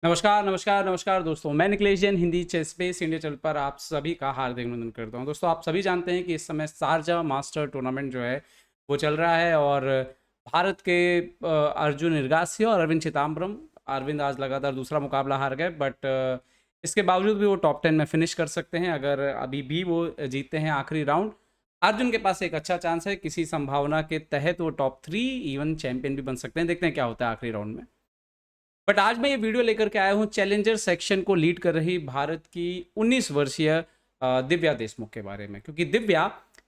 नमस्कार, नमस्कार, नमस्कार दोस्तों। मैं Nikhilesh Jain Hindi chess space India channel पर आप सभी का हार्दिक अभिनंदन करता हूँ। दोस्तों, आप सभी जानते हैं कि इस समय शारजाह मास्टर टूर्नामेंट जो है वो चल रहा है और भारत के अर्जुन इरगासी और अरविंद चिदम्बरम। अरविंद आज लगातार दूसरा मुकाबला हार गए, बट इसके बावजूद भी वो टॉप 10 में फिनिश कर सकते हैं अगर अभी भी वो जीतते हैं आखिरी राउंड। अर्जुन के पास एक अच्छा चांस है, किसी संभावना के तहत वो टॉप 3 इवन चैंपियन भी बन सकते हैं। देखते हैं क्या होता है आखिरी राउंड में। बट आज मैं ये वीडियो लेकर के आया हूँ चैलेंजर सेक्शन को लीड कर रही भारत की 19 वर्षीय दिव्या देशमुख के बारे में, क्योंकि दिव्या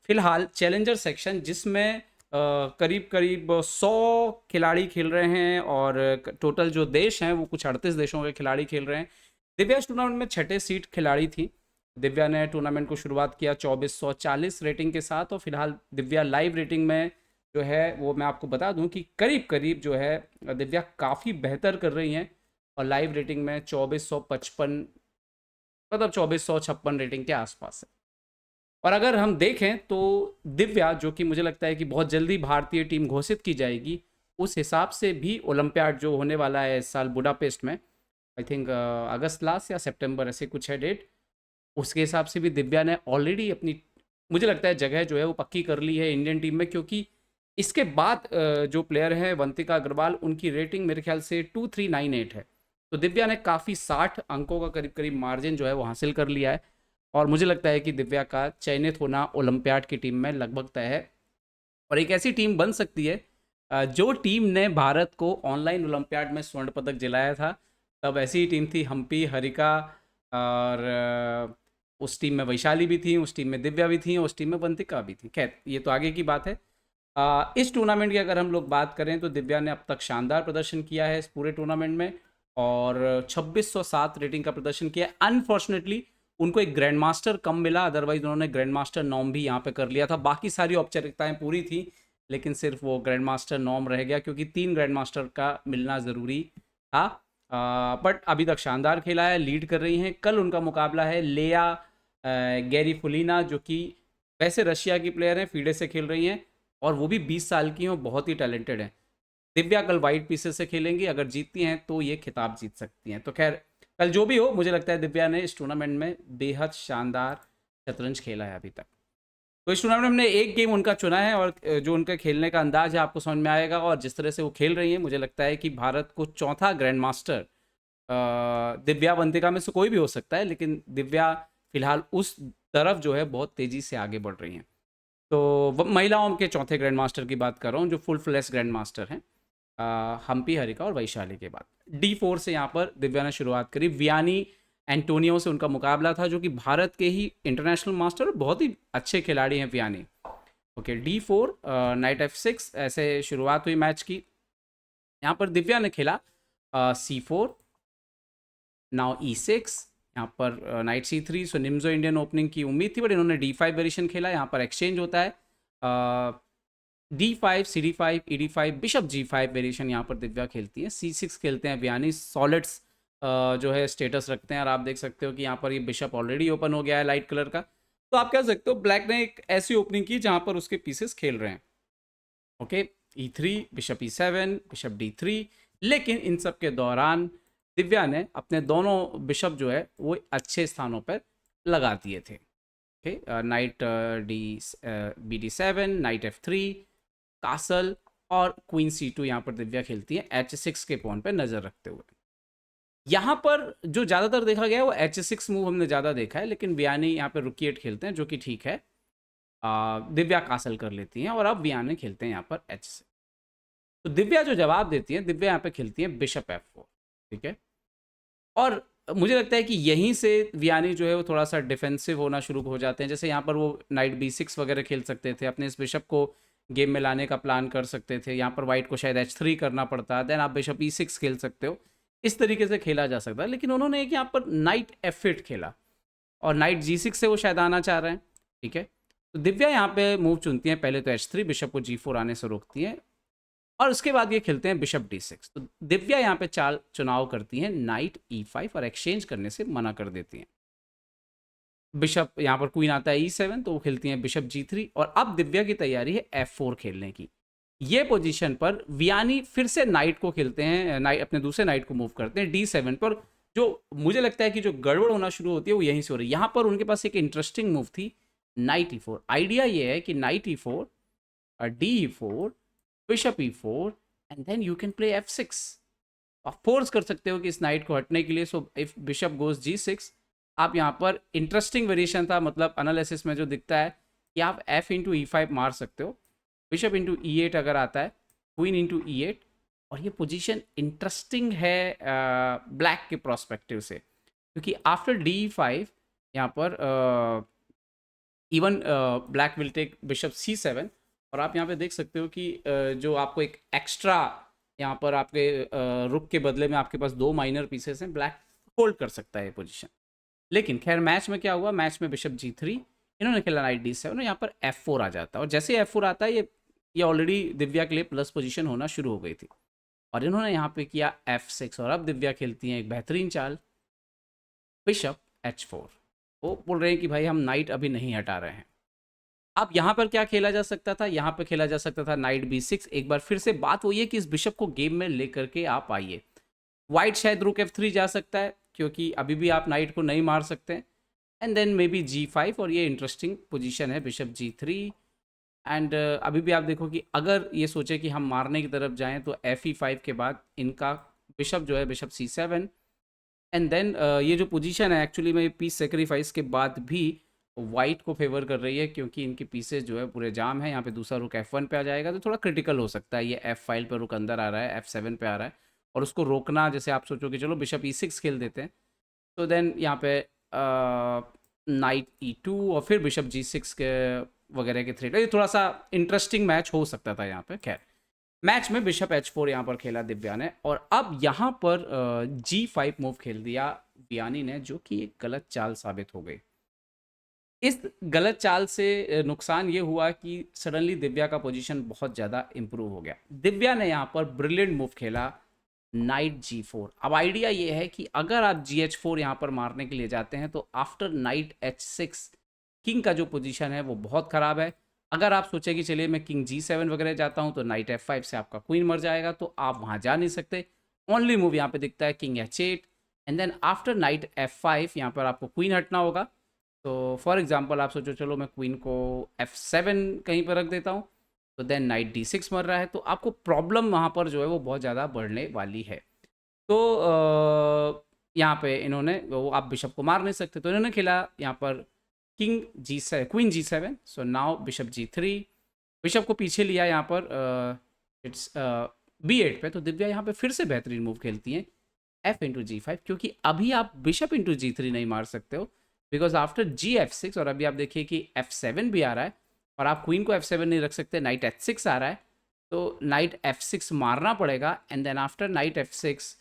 फिलहाल चैलेंजर सेक्शन जिसमें करीब करीब 100 खिलाड़ी खेल रहे हैं और टोटल जो देश हैं वो कुछ 38 देशों के खिलाड़ी खेल रहे हैं। दिव्या इस टूर्नामेंट में छठे सीट खिलाड़ी थी। दिव्या ने टूर्नामेंट को शुरुआत किया 2440 रेटिंग के साथ और फिलहाल दिव्या लाइव रेटिंग में जो है वो मैं आपको बता दूं कि करीब करीब जो है दिव्या काफ़ी बेहतर कर रही हैं और लाइव रेटिंग में 2455, मतलब 2456 रेटिंग के आसपास है। और अगर हम देखें तो दिव्या, जो कि मुझे लगता है कि बहुत जल्दी भारतीय टीम घोषित की जाएगी, उस हिसाब से भी ओलंपियाड जो होने वाला है इस साल बुडापेस्ट में, आई थिंक अगस्त लास्ट या सितंबर ऐसे कुछ है डेट, उसके हिसाब से भी दिव्या ने ऑलरेडी अपनी, मुझे लगता है, जगह जो है वो पक्की कर ली है इंडियन टीम में। क्योंकि इसके बाद जो प्लेयर है वंतिका अग्रवाल, उनकी रेटिंग मेरे ख्याल से 2398 है। तो दिव्या ने काफ़ी 60 अंकों का करीब करीब मार्जिन जो है वो हासिल कर लिया है और मुझे लगता है कि दिव्या का चयनित होना ओलंपियाड की टीम में लगभग तय है। और एक ऐसी टीम बन सकती है जो टीम ने भारत को ऑनलाइन ओलंपियाड में स्वर्ण पदक दिलाया था, तब ऐसी ही टीम थी हम्पी, हरिका, और उस टीम में वैशाली भी थी, उस टीम में दिव्या भी थी, उस टीम में वंतिका भी थी। खैर, ये तो आगे की बात है। इस टूर्नामेंट की अगर हम लोग बात करें तो दिव्या ने अब तक शानदार प्रदर्शन किया है इस पूरे टूर्नामेंट में और 2607 रेटिंग का प्रदर्शन किया है। अनफॉर्चुनेटली उनको एक ग्रैंड मास्टर कम मिला, अदरवाइज उन्होंने ग्रैंड मास्टर नॉर्म भी यहाँ पे कर लिया था। बाकी सारी औपचारिकताएं पूरी थी, लेकिन सिर्फ वो ग्रैंड मास्टर नॉर्म रह गया क्योंकि 3 ग्रैंड मास्टर का मिलना ज़रूरी था। बट अभी तक शानदार खेला है, लीड कर रही हैं। कल उनका मुकाबला है लेया गैरीफुलिना, जो कि वैसे रशिया की प्लेयर हैं, फीडे से खेल रही हैं और वो भी 20 साल की हैं और बहुत ही टैलेंटेड हैं। दिव्या कल वाइट पीसेस से खेलेंगी, अगर जीतती हैं तो ये खिताब जीत सकती हैं। तो खैर, कल जो भी हो, मुझे लगता है दिव्या ने इस टूर्नामेंट में बेहद शानदार शतरंज खेला है अभी तक। तो इस टूर्नामेंट में हमने एक गेम उनका चुना है और जो उनका खेलने का अंदाज है आपको समझ में आएगा और जिस तरह से वो खेल रही हैं, मुझे लगता है कि भारत को चौथा ग्रैंड मास्टर दिव्या वंतिका में से कोई भी हो सकता है, लेकिन दिव्या फिलहाल उस तरफ जो है बहुत तेज़ी से आगे बढ़ रही हैं। तो महिलाओं के चौथे ग्रैंड मास्टर की बात कर रहा हूँ जो फुल फ्लैश ग्रैंड मास्टर हैं, हम्पी, हरिका और वैशाली के बाद D4 से यहाँ पर दिव्या ने शुरुआत करी। वियानी एंटोनियो से उनका मुकाबला था, जो कि भारत के ही इंटरनेशनल मास्टर और बहुत ही अच्छे खिलाड़ी हैं Vianney. Okay, D4, night F6 ऐसे शुरुआत हुई मैच की। यहाँ पर दिव्या ने खेला C4, नाउ E6, यहाँ पर नाइट C3। सो निम्जो इंडियन ओपनिंग की उम्मीद थी, बट इन्होंने D5 वेरिएशन खेला। यहाँ पर एक्सचेंज होता है D5, CD5, ED5, bishop G5 variation यहाँ पर दिव्या खेलती है। C6 खेलते हैं वियानी, सॉलिड्स जो है स्टेटस रखते हैं और आप देख सकते हो कि यहाँ पर ये बिशप ऑलरेडी ओपन हो गया है लाइट कलर का। तो आप कह सकते हो ब्लैक ने एक ऐसी ओपनिंग की जहाँ पर उसके पीसेस खेल रहे हैं। Okay, E3, bishop E7, bishop D3। लेकिन इन सब के दौरान दिव्या ने अपने दोनों बिशप जो है वो अच्छे स्थानों पर लगा दिए थे। Okay, night BD7, night F3, castle और क्वीन C2 यहाँ पर दिव्या खेलती है H6 के पॉन पे नज़र रखते हुए। यहाँ पर जो ज़्यादातर देखा गया है वो H6 मूव हमने ज़्यादा देखा है, लेकिन वियानी यहाँ पे रुक 8 खेलते हैं, जो कि ठीक है। दिव्या कासल कर लेती हैं और अब वियानी खेलते हैं यहाँ पर H6। तो दिव्या जो जवाब देती है, दिव्या यहाँ पे खेलती है बिशप F4। ठीक है, और मुझे लगता है कि यहीं से वियानी जो है वो थोड़ा सा डिफेंसिव होना शुरू हो जाते हैं। जैसे यहाँ पर वो नाइट B6 वगैरह खेल सकते थे, अपने इस बिशप को गेम में लाने का प्लान कर सकते थे। यहाँ पर वाइट को शायद H3 करना पड़ता है, देन आप बिशप E6 खेल सकते हो। इस तरीके से खेला जा सकता है, लेकिन उन्होंने एक यहाँ पर नाइट F8 खेला और नाइट G6 से वो शायद आना चाह रहे हैं। ठीक है, तो दिव्या यहाँ पे मूव चुनती हैं, पहले तो H3, बिशप को G4 आने से रोकती हैं और उसके बाद ये खेलते हैं बिशप D6। तो दिव्या यहाँ पे चाल चुनाव करती हैं नाइट E5 और एक्सचेंज करने से मना कर देती हैं। बिशप यहाँ पर क्वीन आता है E7, तो वो खेलती हैं बिशप G3 और अब दिव्या की तैयारी है F4 खेलने की। ये पोजीशन पर वियानी फिर से नाइट को खेलते हैं, नाइट अपने दूसरे नाइट को मूव करते हैं D7 पर। जो मुझे लगता है कि जो गड़बड़ होना शुरू होती है वो यहीं से हो रही है। यहाँ पर उनके पास एक इंटरेस्टिंग मूव थी नाइट E4। आइडिया ये है कि knight E4, D4, bishop E4 and then you can play F6। आप फोर्स कर सकते हो कि इस नाइट को हटने के लिए। So if bishop goes G6, आप यहाँ पर इंटरेस्टिंग वेरिएशन था, मतलब एनालिसिस में जो दिखता है कि आप F इंटू E5 मार सकते हो, बिशप इंटू E8 अगर आता है, क्वीन इंटू E8। और ये पोजीशन इंटरेस्टिंग है ब्लैक के प्रोस्पेक्टिव से, क्योंकि आफ्टर D5 यहाँ पर even black will take bishop C7। और आप यहाँ पे देख सकते हो कि जो आपको एक एक्स्ट्रा यहाँ पर आपके रुक के बदले में आपके पास 2 माइनर पीसेस हैं, ब्लैक होल्ड कर सकता है ये पोजीशन। लेकिन खैर मैच में क्या हुआ, मैच में बिशप G3, इन्होंने खेला नाइट D7 और यहाँ पर F4 आ जाता है। और जैसे F4 आता है ये ऑलरेडी दिव्या के लिए प्लस पोजीशन होना शुरू हो गई थी। और इन्होंने यहाँ पे किया F6 और अब दिव्या खेलती हैं एक बेहतरीन चाल, बिशप H4। वो बोल रहे हैं कि भाई हम नाइट अभी नहीं हटा रहे हैं। अब यहाँ पर क्या खेला जा सकता था, यहाँ पर खेला जा सकता था नाइट B6। एक बार फिर से बात वही है कि इस बिशप को गेम में लेकर के आप आइए। वाइट शायद रुक F3 जा सकता है, क्योंकि अभी भी आप नाइट को नहीं मार सकते। And then may be G5, और ये इंटरेस्टिंग पोजीशन है बिशप G3। एंड अभी भी आप देखो कि अगर ये सोचे कि हम मारने की तरफ जाएं तो FE5 के बाद इनका बिशप जो है बिशप C7। एंड देन ये जो पोजीशन है एक्चुअली में पीस सेक्रीफाइस के बाद भी वाइट को फेवर कर रही है, क्योंकि इनके पीसेस जो है पूरे जाम है। यहाँ पे दूसरा रुक F1 पे आ जाएगा तो थोड़ा क्रिटिकल हो सकता है। ये F5 पर रुक अंदर आ रहा है, F7 पे आ रहा है, और उसको रोकना, जैसे आप सोचो कि चलो बिशप E6 खेल देते हैं, तो देन यहाँ पे नाइट E2 और फिर बिशप G6 के वगैरह के थ्रेड, ये थोड़ा सा इंटरेस्टिंग मैच हो सकता था यहाँ पे। खैर मैच में बिशप H4 यहाँ पर खेला दिव्या ने, और अब यहाँ पर G5 मूव खेल दिया वियानी ने, जो कि एक गलत चाल साबित हो गई। इस गलत चाल से नुकसान ये हुआ कि सडनली दिव्या का पोजीशन बहुत ज़्यादा इंप्रूव हो गया। दिव्या ने यहाँ पर ब्रिलियंट मूव खेला नाइट G4। अब आइडिया ये है कि अगर आप GH4 यहाँ पर मारने के लिए जाते हैं तो आफ्टर नाइट H6 किंग का जो पोजीशन है वो बहुत ख़राब है। अगर आप सोचें कि चलिए मैं किंग G7 वगैरह जाता हूँ तो नाइट F5 से आपका क्वीन मर जाएगा, तो आप वहाँ जा नहीं सकते। ओनली मूव यहाँ पे दिखता है king H8 and then after knight F5 यहाँ पर आपको क्वीन हटना होगा। तो फॉर एग्जाम्पल आप सोचो चलो मैं क्वीन को F7 कहीं पर रख देता हूँ, तो देन नाइट D6 मर रहा है, तो आपको प्रॉब्लम वहाँ पर जो है वो बहुत ज़्यादा बढ़ने वाली है। तो यहाँ पे इन्होंने वो आप बिशप को मार नहीं सकते, तो इन्होंने खेला यहाँ पर king G7, queen G7। So now bishop G3, bishop को पीछे लिया यहाँ पर इट्स B8 पे। तो दिव्या यहाँ पे फिर से बेहतरीन मूव खेलती हैं F इंटू G5, क्योंकि अभी आप बिशप इंटू G3 नहीं मार सकते हो, बिकॉज आफ्टर G F6, और अभी आप देखिए कि F7 भी आ रहा है और आप क्वीन को F7 नहीं रख सकते, नाइट H6 आ रहा है, तो नाइट F6 मारना पड़ेगा। And then after knight F6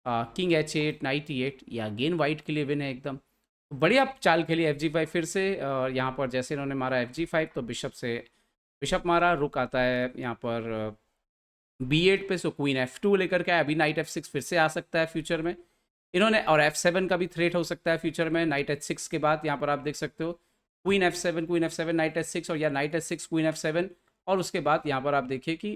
king H8, knight E8, ये अगेन वाइट के लिए विन है एकदम। तो बढ़िया चाल खेली FG5 फिर से। यहाँ पर जैसे इन्होंने मारा FG5 तो बिशप से बिशप मारा, रुक आता है यहाँ पर B8 पे, सो क्वीन F2 लेकर के आया। अभी नाइट F6 फिर से आ सकता है फ्यूचर में इन्होंने, और F7 का भी थ्रेट हो सकता है फ्यूचर में नाइट H6 के बाद। यहाँ पर आप देख सकते हो क्वीन F7 नाइट H6, और या नाइट H6 क्वीन F7, और उसके बाद यहाँ पर आप देखिए कि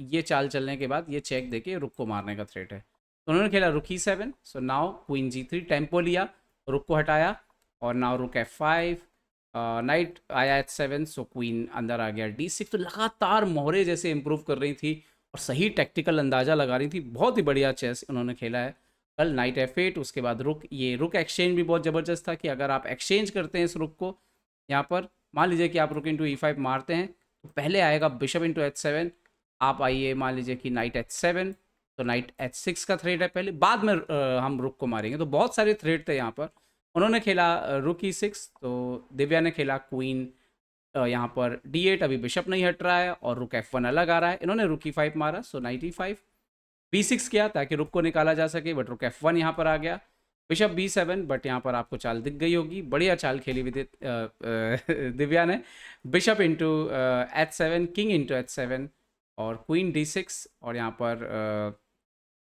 ये चाल चलने के बाद ये चेक देके रुक को मारने का थ्रेट है। तो उन्होंने खेला रुक E7, so now queen G3, tempo लिया, रुक को हटाया, और नाउ रुक F5, नाइट आया H7, सो क्वीन अंदर आ गया D6। तो लगातार मोहरे जैसे इंप्रूव कर रही थी और सही टैक्टिकल अंदाज़ा लगा रही थी। बहुत ही बढ़िया चेस उन्होंने खेला है कल। नाइट F8, उसके बाद रुक, ये रुक एक्सचेंज भी बहुत ज़बरदस्त था कि अगर आप एक्सचेंज करते हैं इस रुक को, यहाँ पर मान लीजिए कि आप रुक इंटू E5 मारते हैं तो पहले आएगा बिशप इंटू H7, आप आइए मान लीजिए कि नाइट H7, तो नाइट H6 का थ्रेड है पहले, बाद में हम रुक को मारेंगे। तो बहुत सारे थ्रेड थे यहाँ पर। उन्होंने खेला रुक E6, तो दिव्या ने खेला क्वीन यहाँ पर D8, अभी बिशप नहीं हट रहा है और रुक F1 अलग आ रहा है। इन्होंने रुक E5 मारा, सो नाइट E5, B6 किया ताकि रुक को निकाला जा सके, बट रुक F1 यहाँ पर आ गया, बिशप B7, बट यहाँ पर आपको चाल दिख गई होगी, बढ़िया चाल खेली विदित दिव्या ने। Bishop into H7, king into H7 और क्वीन D6, और यहाँ पर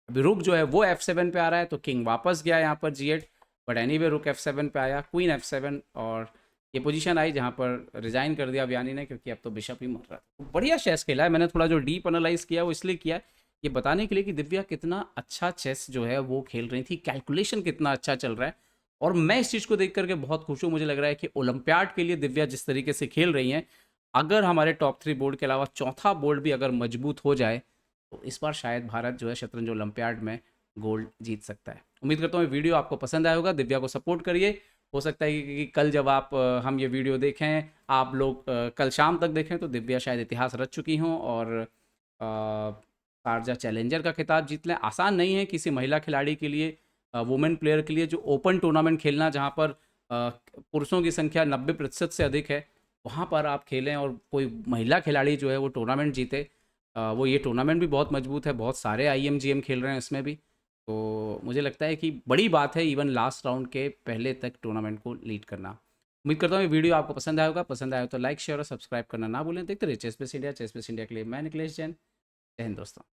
अभी रुक जो है वो F7 पे आ रहा है, तो किंग वापस गया यहाँ पर G8, बट एनीवे रुक F7 पे आया, क्वीन F7, और ये पोजीशन आई जहाँ पर रिज़ाइन कर दिया व्यानी ने, क्योंकि अब तो बिशप ही मर रहा था। तो बढ़िया चेस खेला है, मैंने थोड़ा जो डीप एनालाइज़ किया वो इसलिए किया ये बताने के लिए कि दिव्या कितना अच्छा चेस जो है वो खेल रही थी, कैलकुलेशन कितना अच्छा चल रहा है। और मैं इस चीज़ को देख करके बहुत खुश हूँ। मुझे लग रहा है कि ओलंपियाड के लिए दिव्या जिस तरीके से खेल रही हैं, अगर हमारे टॉप 3 बोर्ड के अलावा चौथा बोर्ड भी अगर मजबूत हो जाए, तो इस बार शायद भारत जो है शतरंज ओलंपियाड में गोल्ड जीत सकता है। उम्मीद करता हूँ ये वीडियो आपको पसंद आया होगा। दिव्या को सपोर्ट करिए। हो सकता है कि कल जब आप हम ये वीडियो देखें, आप लोग कल शाम तक देखें, तो दिव्या शायद इतिहास रच चुकी हों और शारजा चैलेंजर का खिताब जीत लें। आसान नहीं है किसी महिला खिलाड़ी के लिए, वुमेन प्लेयर के लिए, जो ओपन टूर्नामेंट खेलना जहाँ पर पुरुषों की संख्या 90% से अधिक है, वहाँ पर आप खेलें और कोई महिला खिलाड़ी जो है वो टूर्नामेंट जीते। वो ये टूर्नामेंट भी बहुत मजबूत है, बहुत सारे IMGM खेल रहे हैं इसमें भी। तो मुझे लगता है कि बड़ी बात है इवन लास्ट राउंड के पहले तक टूर्नामेंट को लीड करना। उम्मीद करता हूँ ये वीडियो आपको पसंद आया होगा। पसंद आया तो लाइक शेयर और सब्सक्राइब करना ना भूलें। देखते रहिए chess base India. Chess base India के लिए मैं निखिलेश जैन। जय हिंद दोस्तों।